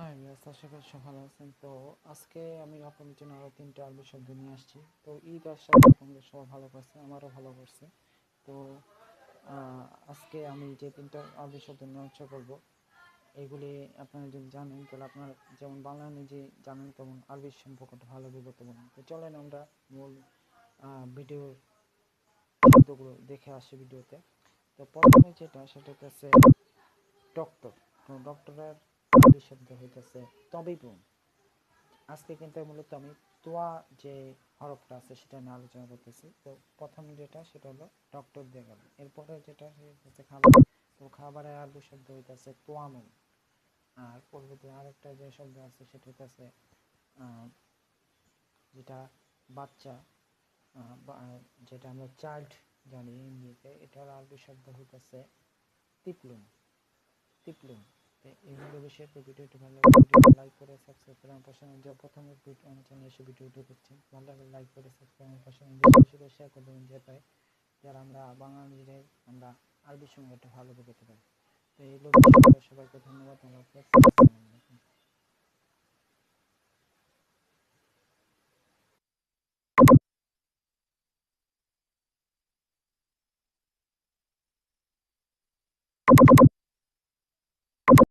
হ্যাঁ, বিয়াস আশা করি সব ভালো আছেন। তো আজকে আমি আপনাদের জন্য আরও 3টা আরবি শব্দ নিয়ে আসছি। তো ঈদ আসার আপনাদের সবাই ভালো করছে, আমারও ভালো করছে। তো আজকে আমি যে 3টা আরবি শব্দ নিয়ে আলোচনা করবো, এগুলি আপনারা যদি জানেন তাহলে আপনার যেমন বাংলা নিজে জানেন তেমন আরবির সম্পর্কটা ভালো বিগত বলেন। তো চলেন আমরা মূল ভিডিওর শব্দগুলো দেখে আসি ভিডিওতে। তো প্রথমে যেটা সেটা হচ্ছে ডক্টর। তো ডক্টরের আরবি শব্দ হইতেছে তবিবুন। আজকে কিন্তু মূলত আমি তোয়া যে হরফটা আছে সেটা নিয়ে আলোচনা করতেছি। তো প্রথম যেটা সেটা হলো ডক্টর দিয়ে গেল, এরপরে যেটা হচ্ছে খাবার। তো খাবারের আরবি শব্দ হইতেছে তোয়ামুন। আর পরবর্তী আরেকটা যে শব্দ আছে সেটা হইতেছে যেটা বাচ্চা, যেটা আমরা চাইল্ড জানি ইংরেজিতে, এটার আরবি শব্দ হইতেছে তিপলুন। টিপলুন। এইভাবে বিষয়ে ভিডিওটি ভালো লাগলে ভিডিওটি লাইক করে সাবস্ক্রাইব করে আমার পাশে, যে প্রথম আমার চ্যানেলে এসে ভিডিওটি দেখছেন ভালো লাগলে লাইক করে সাবস্ক্রাইব আমার পাশে বেশি বেশি করে শেয়ার করে দেবেন, যেটা যারা আমরা বাঙালিরাই আমরা আরবি সঙ্গে একটা ভালো বোঝাতে পারি। তো এই লোক সবাইকে ধন্যবাদ। আল্লাহ হাফেজ।